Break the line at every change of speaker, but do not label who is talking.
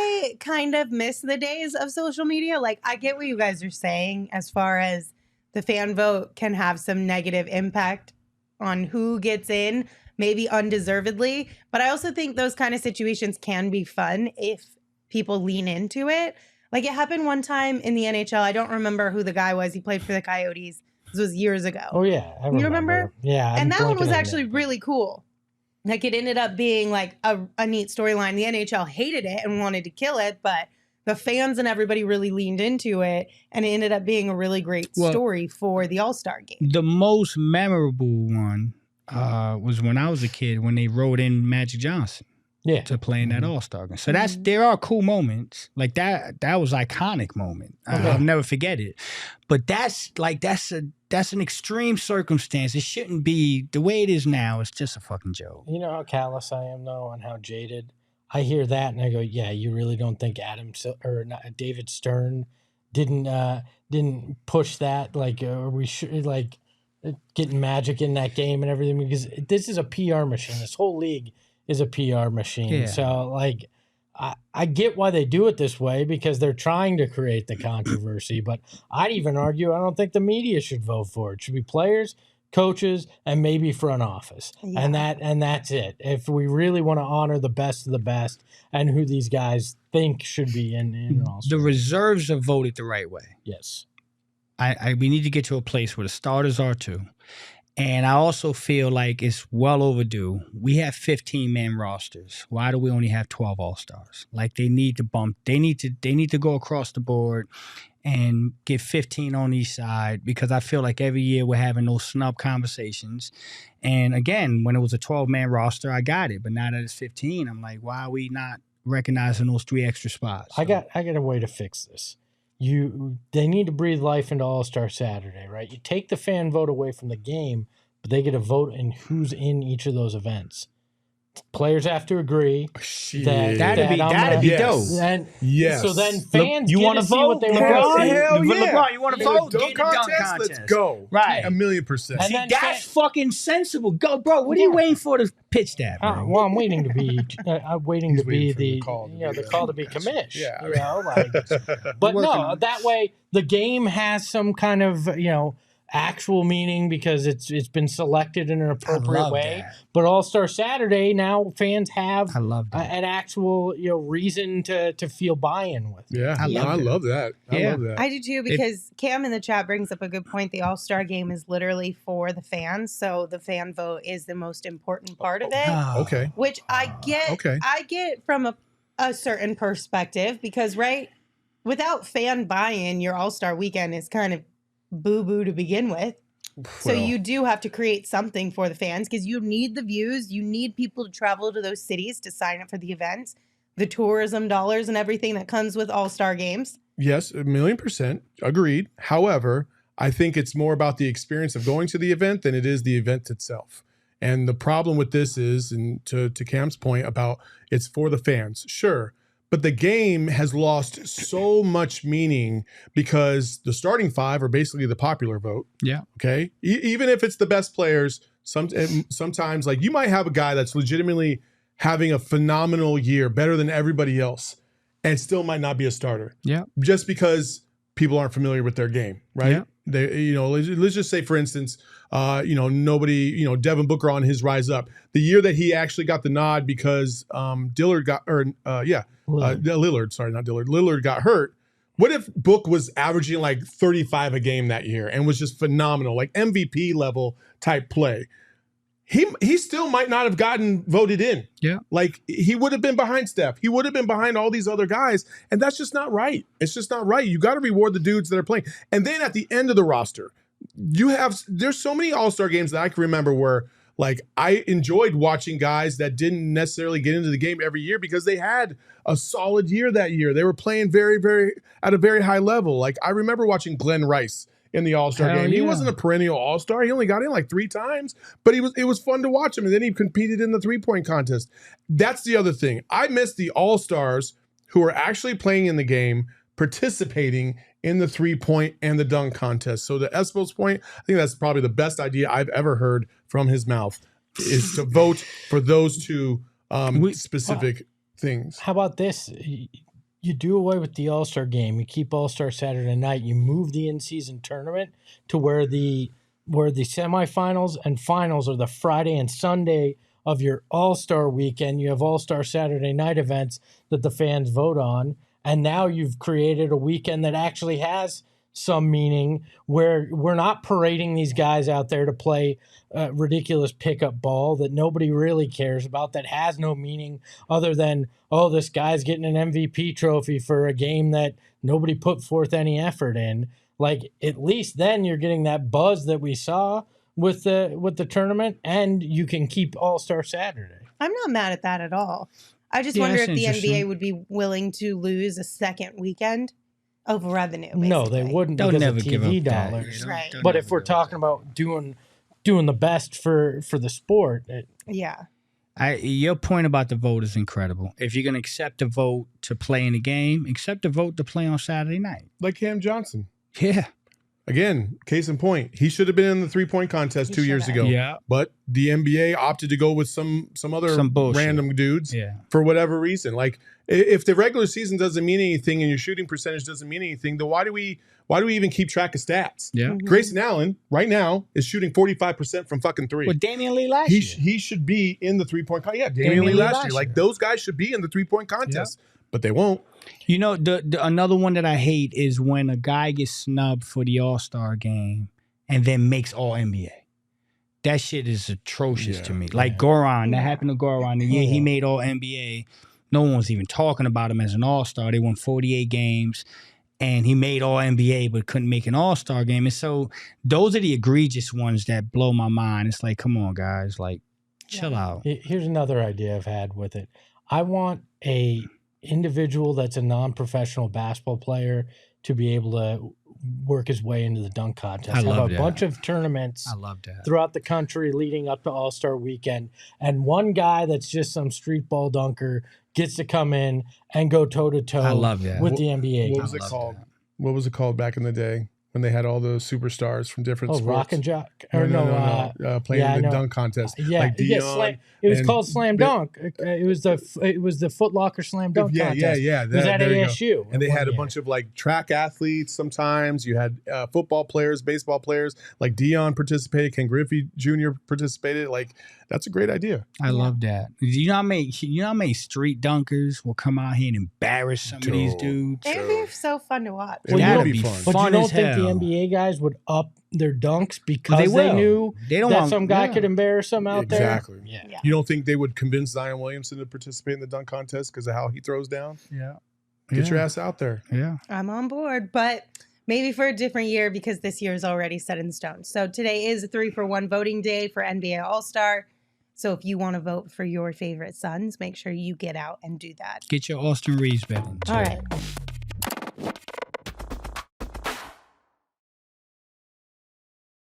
I kind of miss the days of social media. Like, I get what you guys are saying as far as the fan vote can have some negative impact on who gets in, maybe undeservedly. But I also think those kind of situations can be fun if people lean into it. Like, it happened one time in the NHL. I don't remember who the guy was. He played for the Coyotes. This was years ago.
Oh, yeah. I
You remember?
Yeah.
And that one was actually really cool. Like, it ended up being like a neat storyline. The NHL hated it and wanted to kill it, but the fans and everybody really leaned into it, and it ended up being a really great story for the All-Star game.
The most memorable one was when I was a kid, when they wrote in Magic Johnson to play in that All-Star game. So there are cool moments. Like that was iconic moment. I'll never forget it. But that's an extreme circumstance. It shouldn't be the way it is now. It's just a fucking joke.
You know how callous I am, though, and how jaded? I hear that and I go, yeah, you really don't think David Stern didn't push that? Like, we should, like, getting Magic in that game and everything, because this is a PR machine. This whole league is a PR machine. Yeah. So, like, I get why they do it this way, because they're trying to create the controversy. But I'd even argue I don't think the media should vote for it. It should be players, coaches, and maybe front office. Yeah. And that's it. If we really want to honor the best of the best and who these guys think should be in All-Star.
The reserves are voted the right way.
Yes.
We need to get to a place where the starters are too. And I also feel like it's well overdue. We have 15-man rosters. Why do we only have 12 All-Stars? Like, they need to go across the board and get 15 on each side, because I feel like every year we're having those snub conversations. And again, when it was a 12-man roster, I got it. But now that it's 15, I'm like, why are we not recognizing those 3 extra spots? So,
I got a way to fix this. They need to breathe life into All-Star Saturday, right? You take the fan vote away from the game, but they get a vote in who's in each of those events. Players have to agree.
That'd be dope.
And
yes.
So then fans
you want to vote?
What they
LeBron,
hell yeah.
LeBron, you want to vote?
Dunk contest? Let's go.
Right.
1,000,000%.
See, that's fucking sensible. Go, bro. What are you waiting for to pitch that, bro?
Well, I'm waiting to be. I'm waiting to be the call to be commish.
Yeah.
You know, like. But no, that way the game has some kind of actual meaning, because it's been selected in an appropriate way.
That.
But All-Star Saturday, now fans have
an
actual reason to feel buy-in with.
Yeah, I love that. I love that.
I do too, because Cam in the chat brings up a good point. The All-Star game is literally for the fans, so the fan vote is the most important part of it.
Okay.
Which I get. Okay. I get from a certain perspective, because without fan buy-in, your All-Star weekend is kind of boo-boo to begin with. So you do have to create something for the fans, because you need the views. You need people to travel to those cities to sign up for the events, the tourism dollars and everything that comes with All-Star games.
Yes, 1,000,000% agreed. However, I think it's more about the experience of going to the event than it is the event itself. And the problem with this is, and to Cam's point about it's for the fans, sure. But the game has lost so much meaning because the starting 5 are basically the popular vote.
Yeah.
Okay. Even if it's the best players, sometimes like you might have a guy that's legitimately having a phenomenal year, better than everybody else, and still might not be a starter.
Yeah.
Just because people aren't familiar with their game, right?
Yeah.
They, let's just say, for instance, nobody, Devin Booker on his rise up. The year that he actually got the nod because Lillard got hurt. What if Book was averaging like 35 a game that year and was just phenomenal, like MVP level type play? He still might not have gotten voted in.
Yeah.
Like he would have been behind Steph. He would have been behind all these other guys. And that's just not right. It's just not right. You got to reward the dudes that are playing. And then at the end of the roster, there's so many All-Star games that I can remember where like I enjoyed watching guys that didn't necessarily get into the game every year because they had a solid year that year. They were playing very, very at a very high level. Like I remember watching Glenn Rice in the All-Star game.
Yeah.
He wasn't a perennial All-Star. He only got in like 3 times, but it was fun to watch him. And then he competed in the 3-point contest. That's the other thing. I miss the All-Stars who are actually playing in the game, participating in the 3-point and the dunk contest. So to Espo's point, I think that's probably the best idea I've ever heard from his mouth is to vote for those two specific things.
How about this? you do away with the All-Star game, you keep All-Star Saturday night, you move the in-season tournament to where the semifinals and finals are the Friday and Sunday of your All-Star weekend. You have All-Star Saturday night events that the fans vote on, and now you've created a weekend that actually has some meaning, where we're not parading these guys out there to play ridiculous pickup ball that nobody really cares about, that has no meaning other than, oh, this guy's getting an MVP trophy for a game that nobody put forth any effort in. Like, at least then you're getting that buzz that we saw with the tournament, and you can keep All-Star Saturday.
I'm not mad at that at all. I just
Yeah,
wonder
that's
if the
interesting.
NBA would be willing to lose a second weekend of revenue. Basically.
No, they wouldn't,
They'll
because
never
of
give
TV
up that.
dollars.
Right.
They'll
But
never
if we're
give up
talking about doing the best for the sport,
Yeah.
Your point about the vote is incredible. If you're going to accept a vote to play in the game, accept a vote to play on Saturday night.
Like Cam Johnson.
Yeah.
Again, case in point, he should have been in the 3-point contest
He
2 years
should
ago.
have.
Yeah.
But the NBA opted to go with some other
Some bullshit.
random dudes
Yeah.
for whatever reason. Like, if the regular season doesn't mean anything and your shooting percentage doesn't mean anything, then why do we even keep track of stats?
Yeah.
Mhm.
Grayson Allen right now is shooting 45% from fucking three.
Well, Damian Lee last
he,
year.
he should be in the 3-point contest. Yeah, Damian Lee last year. Like, those guys should be in the 3-point contest, but they won't.
You know, the another one that I hate is when a guy gets snubbed for the All-Star game and then makes All NBA. That shit is atrocious to me. Like Goran, that happened to Goran. The year he made All NBA, no one was even talking about him as an All-Star. They won 48 games, and he made All NBA but couldn't make an All-Star game. And so those are the egregious ones that blow my mind. It's like, come on, guys, like, chill out.
here's another idea I've had with it. I want a individual that's a non-professional basketball player to be able to work his way into the dunk contest.
I love
Have a
that.
bunch of tournaments
I love that.
throughout the country leading up to All-Star weekend, and one guy that's just some street ball dunker gets to come in and go toe-to-toe
I love that.
with the NBA.
What
I
was it
love
called?
that.
What was it called back in the day when they had all those superstars from different
Oh,
sports?
Rock and Jock. Or
playing
yeah, I
in the
know.
dunk contest.
Yeah,
like
yeah,
Dion.
it was
and
called Slam Dunk. It was the Foot Locker Slam Dunk contest.
Yeah.
It was at
there you go.
ASU.
And they had a bunch of like track athletes sometimes. You had football players, baseball players. Like Dion participated. Ken Griffey Jr. participated. Like, that's a great idea.
I love that. You know how many street dunkers will come out here and embarrass some of these dudes?
It would be so fun to watch.
It
That'd
would
be
be fun.
But
fun
you don't
as
think the
hell.
NBA guys would up their dunks because
They
they
will.
knew
They don't
that
want-
some guy
yeah.
could embarrass them out
Exactly.
there? Yeah.
Yeah.
You don't think they would convince Zion Williamson to participate in the dunk contest because of how he throws down?
Yeah.
Get your ass out there.
Yeah.
I'm on board, but maybe for a different year because this year is already set in stone. So today is a 3-for-1 voting day for NBA All-Star. So if you want to vote for your favorite Suns, make sure you get out and do that.
Get your Austin Reeves bet in. too.
All right.